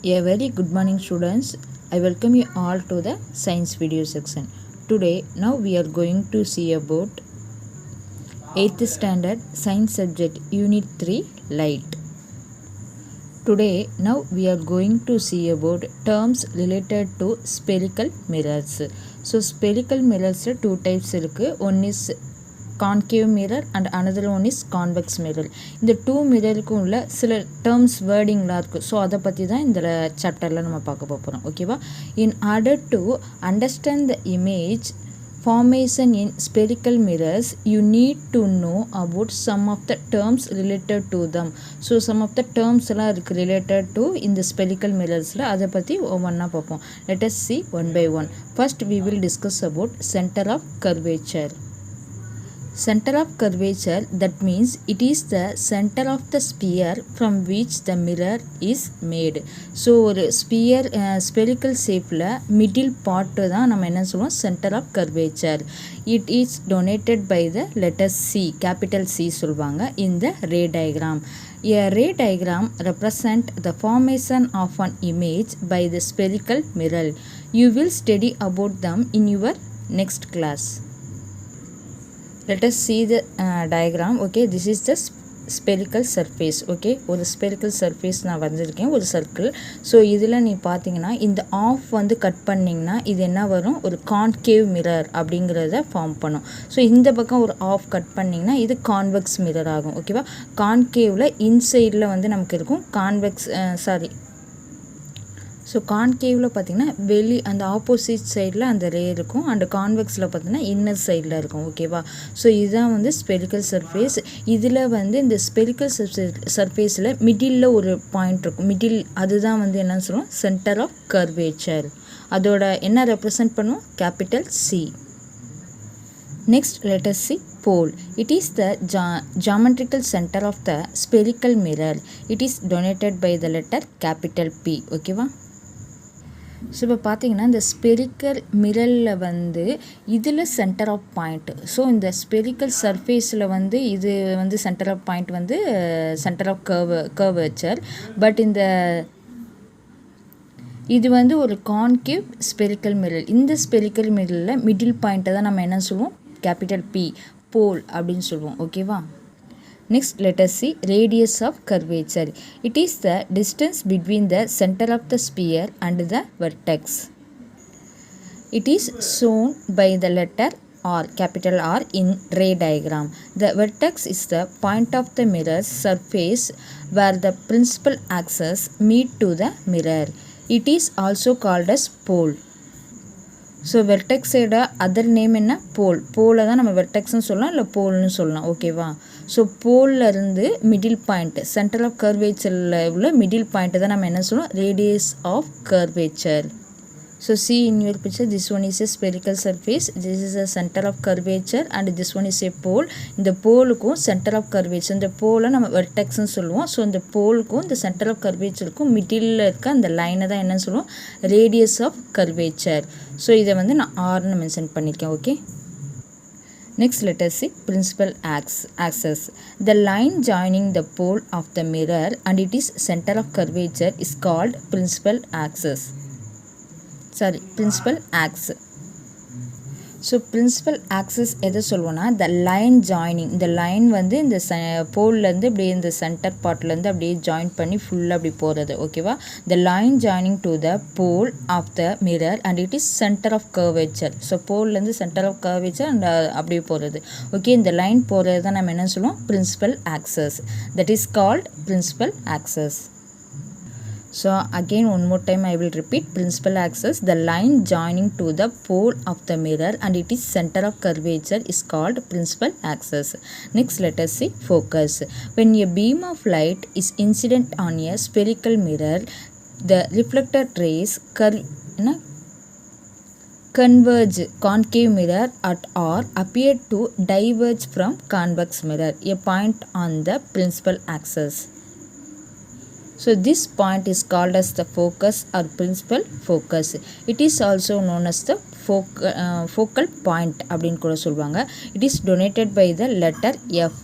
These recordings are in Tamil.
A very good morning students. I welcome you all to the science video section. Today now we are going to see about 8th standard science subject unit 3 light. Today now we are going to see about terms related to spherical mirrors. So spherical mirrors two types irukku. One is concave mirror and another one is convex mirror. இந்த டூ மிரருக்கும் உள்ள சில டேர்ம்ஸ் வேர்டிங்லாம் இருக்குது. ஸோ அதை பற்றி தான் இந்த சாப்டரில் நம்ம பார்க்க போகிறோம். ஓகேவா? In order to understand the image formation in spherical mirrors, you need to know about some of the terms related to them. So some of the terms எல்லாம் இருக்குது related to இந்த spherical mirrorsல அதை பற்றி ஒவ்வொன்றா பார்ப்போம். Let us see one by one. First we will discuss about center of curvature. Center of curvature, that means it is the center of the sphere from which the mirror is made. So ஒரு sphere spherical shapeல middle part தான் நம்ம என்ன சொல்லுவோம், center of curvature. It is denoted by the letter C, capital C சொல்வாங்க in the ray diagram. A ray diagram represent the formation of an image by the spherical mirror. You will study about them in your next class. Let us see the diagram. Okay, this is the spherical surface. Okay, ஒரு spherical surface நான் வரைஞ்சிருக்கேன், ஒரு சர்க்கிள். ஸோ இதில் நீ பார்த்தீங்கன்னா இந்த ஆஃப் வந்து கட் பண்ணிங்கன்னா இது என்ன வரும், ஒரு கான்கேவ் மிரர் அப்படிங்கிறத ஃபார்ம் பண்ணும். ஸோ இந்த பக்கம் ஒரு ஆஃப் கட் பண்ணிங்கன்னா இது கான்வெக்ஸ் மிரர் ஆகும். ஓகேவா? கான்கேவில் இன்சைடில் வந்து நமக்கு இருக்கும், கான்வெக்ஸ் ஸோ கான்கேவில் பார்த்திங்கன்னா வெளி அந்த ஆப்போசிட் சைடில் அந்த ரே இருக்கும், அண்ட் கான்வெக்ஸில் பார்த்திங்கன்னா இன்னர் சைடில் இருக்கும். ஓகேவா? ஸோ இதுதான் வந்து ஸ்பெரிக்கல் சர்ஃபேஸ். இதில் வந்து இந்த ஸ்பெரிக்கல் சர்ஃபேஸில் மிடில் ஒரு பாயிண்ட் இருக்கும், மிடில் அதுதான் வந்து என்னன்னு சொல்லுவோம், சென்டர் ஆஃப் கர்வேச்சர். அதோட என்ன ரெப்ரசன்ட் பண்ணுவோம், capital C. Next let us see pole. It is the geometrical center of the spherical mirror. It is denoted by the letter capital P. ஓகேவா? ஸோ இப்போ பார்த்தீங்கன்னா இந்த ஸ்பெரிக்கல் மிரரில் வந்து இதில் சென்டர் ஆஃப் பாயிண்ட். ஸோ இந்த ஸ்பெரிக்கல் சர்ஃபேஸில் வந்து இது வந்து சென்டர் ஆஃப் பாயிண்ட் வந்து சென்டர் ஆஃப் கர்வேச்சர். பட் இந்த இது வந்து ஒரு கான்கேவ் ஸ்பெரிக்கல் மிரர். இந்த ஸ்பெரிக்கல் மிரரில் மிடில் பாயிண்ட்டை தான் நம்ம என்ன சொல்லுவோம், கேபிட்டல் பி, போல் அப்படின்னு சொல்லுவோம். ஓகேவா? Next let us see radius of curvature. It is the distance between the center of the sphere and the vertex. It is shown by the letter R, capital R in ray diagram. The vertex is the point of the mirror's surface where the principal axes meet to the mirror. It is also called as pole. So வெர்டெக்ஸோட அதர் நேம் என்ன, போல். போலை தான் நம்ம வெர்டெக்ஸ்னு சொல்லலாம், இல்லை போல்னு சொல்லலாம். ஓகேவா? ஸோ போல்லேருந்து மிடில் பாயிண்ட், சென்டர் ஆஃப் கர்வேச்சரில் உள்ள மிடில் பாயிண்ட்டை தான் நம்ம என்ன சொல்லுவோம், radius of curvature. So see in your picture, this one is a spherical surface, this is a center of curvature, and this one is a pole. இந்த போலுக்கும் சென்டர் ஆஃப் கர்வேச்சர், இந்த போலை நம்ம வெர்டெக்ஸ்னு சொல்லுவோம். ஸோ இந்த போலுக்கும் இந்த சென்டர் ஆஃப் கர்வேச்சருக்கும் மிடில் இருக்க அந்த லைனை தான் என்னன்னு சொல்லுவோம், ரேடியஸ் ஆஃப் கர்வேச்சர். ஸோ இதை வந்து நான் ஆர்னு மென்ஷன் பண்ணியிருக்கேன். Okay, next let us see principal axis. The line joining the pole of the mirror and it is center of curvature is called principal axis. Principal axis. So principal axis எதை சொல்லுவோன்னா, த லைன் ஜாயினிங், இந்த லைன் வந்து இந்த போல்லேருந்து அப்படியே இந்த சென்டர் பார்ட்லேருந்து அப்படியே ஜாயின் பண்ணி ஃபுல்லாக அப்படி போகிறது. ஓகேவா? The line joining to the pole of the mirror and it is centre of curvature. So போல்லேருந்து சென்டர் ஆஃப் கர்வேச்சர் அண்ட் அப்படியே போகிறது. ஓகே, இந்த லைன் போகிறது தான் நம்ம என்ன சொல்லுவோம், principal axis. That is called principal axis. So again one more time I will repeat, principal axis, the line joining to the pole of the mirror and it is center of curvature is called principal axis. Next let us see focus. When a beam of light is incident on a spherical mirror, the reflected rays converge concave mirror at or appear to diverge from convex mirror, a point on the principal axis. So this point is called as the focus or principal focus. It is also known as the focal point அப்படின்னு கூட சொல்வாங்க. It is denoted by the letter F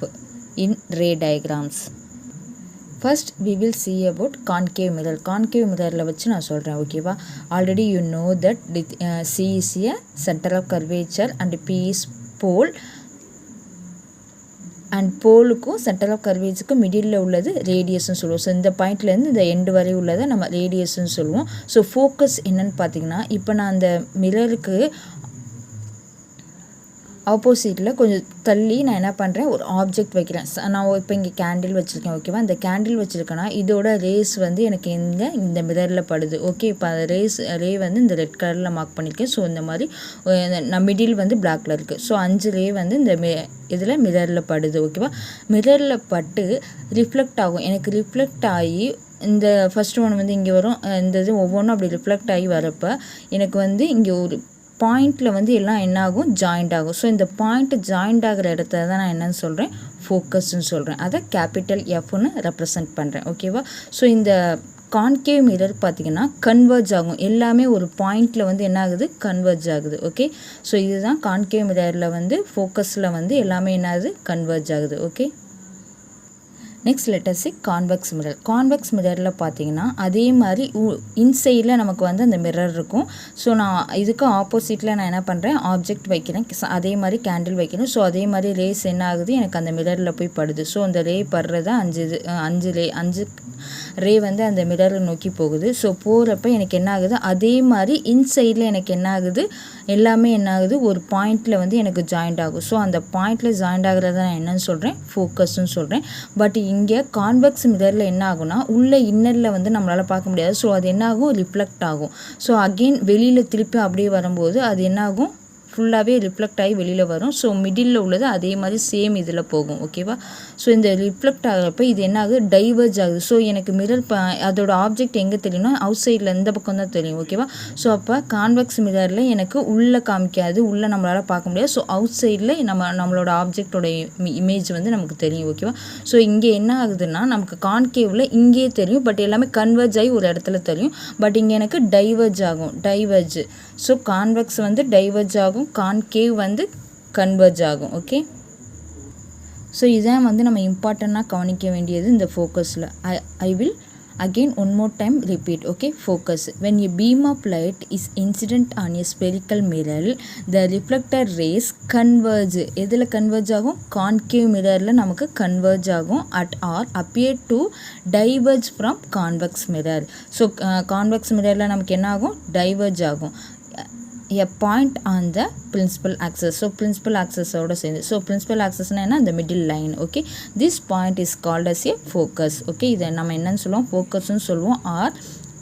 in ray diagrams. First we will see about concave mirror. Concave mirrorல வச்சு நான் சொல்கிறேன் ஓகேவா. Already you know that C is a center of curvature and P is pole. And போலுக்கும் சென்டர் ஆஃப் கர்வேஜுக்கும் மிடில் உள்ளது ரேடியஸ்ன்னு சொல்லுவோம். ஸோ இந்த பாயிண்ட்லேருந்து இந்த எண்டு வரை உள்ளதை நம்ம ரேடியஸ்ன்னு சொல்லுவோம். ஸோ ஃபோக்கஸ் என்னன்னு பார்த்தீங்கன்னா, இப்போ நான் அந்த மிரருக்கு ஆப்போசிட்டில் கொஞ்சம் தள்ளி நான் என்ன பண்ணுறேன், ஒரு ஆப்ஜெக்ட் வைக்கிறேன். நான் இப்போ இங்கே கேண்டில் வச்சுருக்கேன் ஓகேவா. இந்த கேண்டில் வச்சுருக்கேன்னா இதோட ரேஸ் வந்து எனக்கு இந்த மிரரில் படுது ஓகே. இப்போ அந்த ரே வந்து இந்த ரெட் கலரில் மார்க் பண்ணியிருக்கேன். ஸோ இந்த மாதிரி நான் மிடில் வந்து பிளாக்ல இருக்குது. ஸோ 5 ரே வந்து இந்த இதில் மிரரில் படுது ஓகேவா. மிரரில் பட்டு ரிஃப்ளெக்ட் ஆகும். எனக்கு ரிஃப்ளெக்ட் ஆகி இந்த ஃபஸ்ட் ஒன் வந்து இங்கே வரும். இந்த இது ஒவ்வொன்றும் அப்படி ரிஃப்ளெக்ட் ஆகி வரப்போ எனக்கு வந்து இங்கே ஒரு பாயிண்டில் வந்து எல்லாம் என்ன ஆகும், ஜாயிண்ட் ஆகும். ஸோ இந்த பாயிண்ட் ஜாயிண்ட் ஆகிற இடத்த தான் நான் என்னன்னு சொல்கிறேன், ஃபோக்கஸ்ன்னு சொல்கிறேன். அதை கேபிட்டல் எஃப்னு ரெப்ரசன்ட் பண்ணுறேன் ஓகேவா. ஸோ இந்த கான்கேவ் மிரர் பார்த்திங்கன்னா கன்வர்ஜ் ஆகும். எல்லாமே ஒரு பாயிண்டில் வந்து என்ன ஆகுது, கன்வர்ஜ் ஆகுது ஓகே. ஸோ இதுதான் கான்கேவ் மிரரில் வந்து ஃபோக்கஸில் வந்து எல்லாமே என்ன ஆகுது, கன்வர்ஜ் ஆகுது okay. Next letter C convex mirror. Convex மிரரில் பார்த்தீங்கன்னா அதே மாதிரி இன்சைடில் நமக்கு வந்து அந்த மிரர் இருக்கும். ஸோ நான் இதுக்கு ஆப்போசிட்டில் நான் என்ன பண்ணுறேன், ஆப்ஜெக்ட் வைக்கிறேன். அதே மாதிரி கேண்டில் வைக்கணும். ஸோ அதே மாதிரி ரேஸ் என்ன ஆகுது, எனக்கு அந்த மிரரில் போய் படுது. ஸோ அந்த ரே படுறத 5 ரே வந்து அந்த மிரரை நோக்கி போகுது. ஸோ போகிறப்ப எனக்கு என்ன ஆகுது, அதே மாதிரி இன்சைடில் எனக்கு என்ன ஆகுது, எல்லாமே என்ன ஆகுது, ஒரு பாயிண்டில் வந்து எனக்கு ஜாயிண்ட் ஆகும். ஸோ அந்த பாயிண்டில் ஜாயிண்ட் ஆகிறத நான் என்னன்னு சொல்கிறேன், ஃபோக்கஸ்ன்னு சொல்கிறேன். பட் இங்கே கான்வெக்ஸ் மிரரில் என்ன ஆகும்னா, உள்ள இன்னரில் வந்து நம்மளால் பார்க்க முடியாது. ஸோ அது என்ன ஆகும், ரிஃப்ளெக்ட் ஆகும். ஸோ அகெயின் வெளியில் திருப்பி அப்படியே வரும்போது அது என்ன ஆகும், ஃபுல்லாகவே ரிஃப்ளெக்ட் ஆகி வெளியில் வரும். ஸோ மிடில் உள்ளது அதே மாதிரி சேம் இதில் போகும் ஓகேவா. ஸோ இந்த ரிஃப்ளெக்ட் ஆகிறப்ப இது என்ன ஆகுது, டைவர்ஜ் ஆகுது. ஸோ எனக்கு மிரர் அதோட ஆப்ஜெக்ட் எங்கே தெரியும்னா அவுட் சைடில் இந்த பக்கம் தான் தெரியும் ஓகேவா. ஸோ அப்போ கான்வெக்ஸ் மிரரில் எனக்கு உள்ளே காமிக்காது, உள்ளே நம்மளால் பார்க்க முடியாது. ஸோ அவுட் சைடில் நம்மளோட ஆப்ஜெக்டோட இமேஜ் வந்து நமக்கு தெரியும் ஓகேவா. ஸோ இங்கே என்ன ஆகுதுன்னா, நமக்கு கான்கேவில் இங்கேயே தெரியும், பட் எல்லாமே கன்வெர்ஜ் ஆகி ஒரு இடத்துல தெரியும். பட் இங்கே எனக்கு டைவர்ஜ் ஆகும், டைவர்ஜ். ஸோ கான்வெக்ஸ் வந்து டைவர்ஜ் ஆகும், கான்கேவ் வந்து கன்வெர்ஜ் ஆகும் ஓகே. ஸோ இதான் வந்து நம்ம இம்பார்ட்டண்ட்டாக கவனிக்க வேண்டியது இந்த ஃபோக்கஸில். I will again one more time repeat okay. Focus: when a beam of light is incident on a spherical mirror, the reflected rays converge. எதில் converge ஆகும், concave mirrorல நமக்கு converge ஆகும் at or appear to diverge from convex mirror. So convex mirrorல நமக்கு என்ன ஆகும், diverge ஆகும். A point on the principal axis. So principal axis ஓட சேர்ந்து, so principal axis என்ன, the middle line okay. This point is called as a focus okay. இதை நம்ம என்னன்னு சொல்லுவோம், focusன்னு சொல்லுவோம், or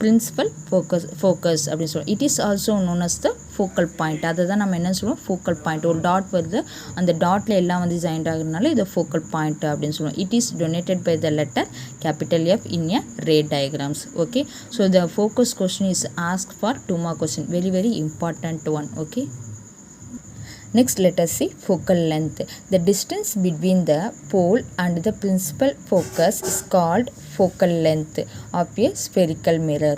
principal focus அப்படின்னு சொல்லுவோம். It is also known as the focal point. அதை தான் நம்ம என்ன சொல்லுவோம், focal point. ஒரு டாட் வருது, அந்த டாட்டில் எல்லாம் வந்து ஜாயிண்ட் ஆகுறதுனால இதை focal point அப்படின்னு சொல்லுவோம். It is denoted by the letter capital F in a ray diagrams okay. So the focus question is asked for 2 mark question, very very important one okay. Next let us see focal length. The distance between the pole and the principal focus is called focal length of a spherical mirror.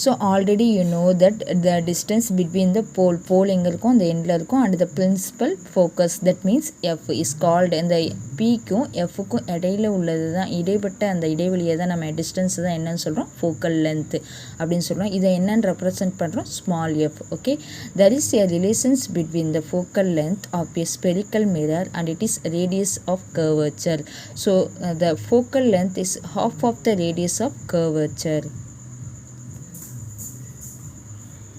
So already you know that the distance between the pole எங்கே இருக்கும், அந்த எண்டில் இருக்கும், and the principal focus that means F is called, இந்த Pக்கும் Fக்கும் இடையில உள்ளது தான், இடைப்பட்ட அந்த இடைவெளியை தான் நம்ம டிஸ்டன்ஸ் தான் என்னன்னு சொல்கிறோம், focal length அப்படின்னு சொல்கிறோம். இதை என்னன்னு ரெப்ரசன்ட் பண்ணுறோம், small f okay. There is a relations between the focal length of a spherical mirror and it is radius of curvature. So the focal length is half of the radius of curvature.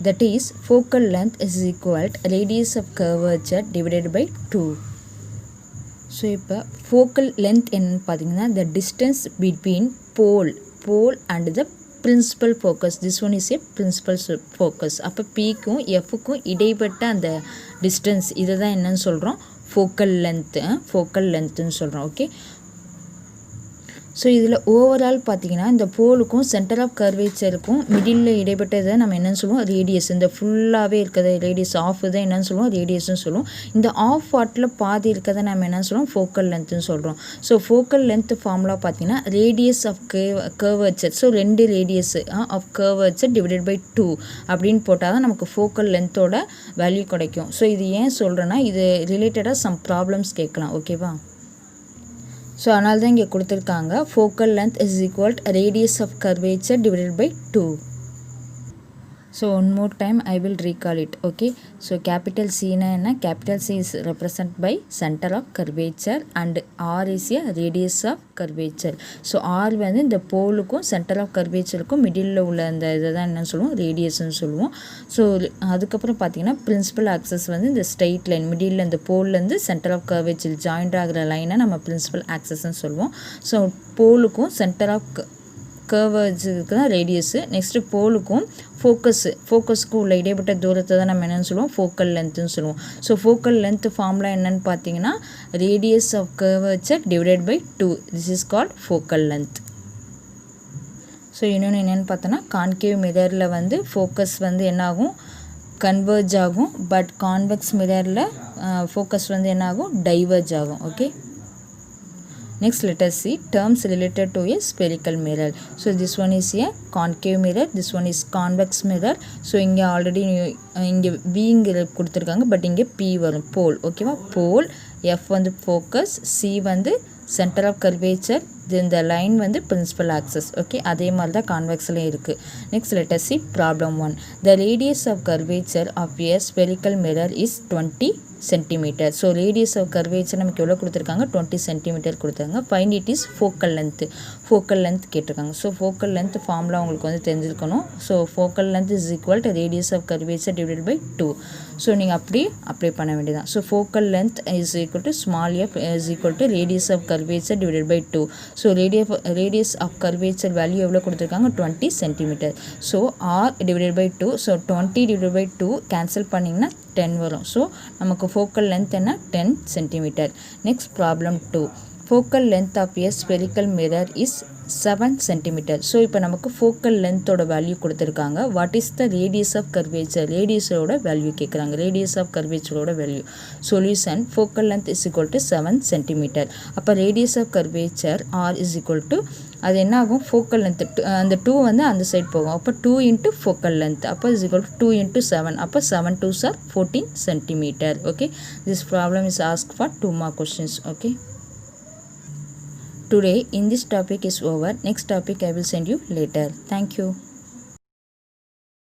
That is focal length is equal to radius of curvature divided by 2. So இப்போ focal length என்னன்னு பார்த்தீங்கன்னா, the distance between pole and the principal focus. This one is a principal focus. அப்போ Pக்கும் Fக்கும் இடைப்பட்ட அந்த distance, இதை தான் என்னன்னு சொல்கிறோம், focal lengthன்னு சொல்கிறோம் ஓகே. ஸோ இதில் ஓவரால் பார்த்தீங்கன்னா இந்த போலுக்கும் சென்டர் ஆஃப் கர்வேச்சருக்கும் மிடில் இடைப்பட்டதை நம்ம என்னென்னு சொல்லுவோம், ரேடியஸ். இந்த ஃபுல்லாகவே இருக்கிறத ரேடியஸ், ஆஃப் தான் என்னென்னு சொல்லுவோம், ரேடியஸ்ன்னு சொல்லுவோம். இந்த ஆஃப் வாட்டில் பாதி இருக்கிறத நம்ம என்னென்னு சொல்லுவோம், ஃபோக்கல் லென்த்துன்னு சொல்கிறோம். ஸோ ஃபோக்கல் லென்த் ஃபார்முலா பார்த்தீங்கன்னா radius of curvature. So 2 radius of curvature divided by 2 அப்படின்னு போட்டால் தான் நமக்கு ஃபோக்கல் லென்த்தோட வேல்யூ கிடைக்கும். ஸோ இது ஏன் சொல்கிறேன்னா, இது ரிலேட்டடாக சம் ப்ராப்ளம்ஸ் கேட்கலாம் ஓகேவா. ஸோ அதனால தான் இங்கே கொடுத்துருக்காங்க focal length is equal to radius of curvature divided by 2. So one more time I will recall it. Okay, so capital C na enna, capital C is represented by center of curvature and R is a radius of curvature. So R வந்து இந்த போலுக்கும் சென்டர் ஆஃப் கர்வேச்சருக்கும் மிடில் உள்ள அந்த இதை தான் என்ன சொல்லுவோம், ரேடியஸ்ன்னு சொல்லுவோம். ஸோ அதுக்கப்புறம் பார்த்தீங்கன்னா பிரின்சிபல் ஆக்சஸ் வந்து இந்த ஸ்ட்ரெயிட் லைன் மிடில் இந்த போல்லேருந்து சென்டர் ஆஃப் கர்வேச்சர் ஜாயிண்ட் ஆகிற லைனை நம்ம பிரின்சிபல் ஆக்சஸ்ன்னு சொல்லுவோம். ஸோ போலுக்கும் சென்டர் ஆஃப் கர்வேச்சருக்கு தான் ரேடியஸு. நெக்ஸ்ட்டு போலுக்கும் ஃபோக்கஸ்க்கு உள்ள இடைப்பட்ட தூரத்தை தான் நம்ம என்னென்னு சொல்லுவோம், ஃபோக்கல் லென்த்துன்னு சொல்லுவோம். ஸோ ஃபோக்கல் லென்த் ஃபார்முலா என்னென்னு பார்த்தீங்கன்னா radius of curvature divided by 2. This is called focal length. So இன்னொன்று என்னென்னு பார்த்தோன்னா கான்கேவ் மிரரில் வந்து ஃபோக்கஸ் வந்து என்னாகும், கன்வர்ஜ் ஆகும். பட் கான்வெக்ஸ் மிரரில் ஃபோக்கஸ் வந்து என்னாகும், டைவர்ஜ் ஆகும். Okay, next let us see terms related to a spherical mirror. So this one is a concave mirror, this one is convex mirror. So இங்க already இங்க B இங்க கொடுத்திருக்காங்க, பட் இங்க P வரும், pole. ஓகேவா, pole. F வந்து focus, C வந்து center of curvature, then the line வந்து principal axis. Okay, அதே மாதிரி தான் கான்வெக்ஸ்ல இருக்கு. Next let us see problem 1. The radius of curvature of a spherical mirror is 20 centimeter. So radius of curvature நமக்கு எவ்வளோ கொடுத்துருக்காங்க, 20 centimeter கொடுத்தாங்க. Find it is focal length. focal length கேட்டிருக்காங்க. ஸோ focal length ஃபார்முலா உங்களுக்கு வந்து தெரிஞ்சிருக்கணும். So focal length is equal to radius of curvature divided by 2. So நீங்கள் அப்படியே அப்ளை பண்ண வேண்டியதான். So focal length is equal to small f is equal to radius of curvature divided by 2. So radius of curvature value எவ்வளோ கொடுத்துருக்காங்க, 20 centimeter. So r divided by 2. So 20 divided by 2 cancel பண்ணிங்கன்னா 10 வரும். ஸோ நமக்கு focal length என்ன, 10 centimeter. Next problem 2. Focal length of a spherical mirror is 7 centimeter. So இப்போ நமக்கு focal lengthோட வேல்யூ கொடுத்துருக்காங்க. What is the radius of curvature, ரேடியஸோட வேல்யூ கேட்குறாங்க. ரேடியஸ் ஆஃப் கர்வேச்சரோட வேல்யூ. Solution focal length is equal to 7 centimeter. அப்போ radius of curvature R is equal to, அது என்ன ஆகும், focal length அந்த 2 வந்து அந்த சைட் போகும். அப்போ 2 into focal length, அப்போ is equal to 2 into 7. அப்போ 7 2s are 14 centimeter. Okay, this problem is asked for 2 more questions. Okay, today in this topic is over. Next topic I will send you later. Thank you.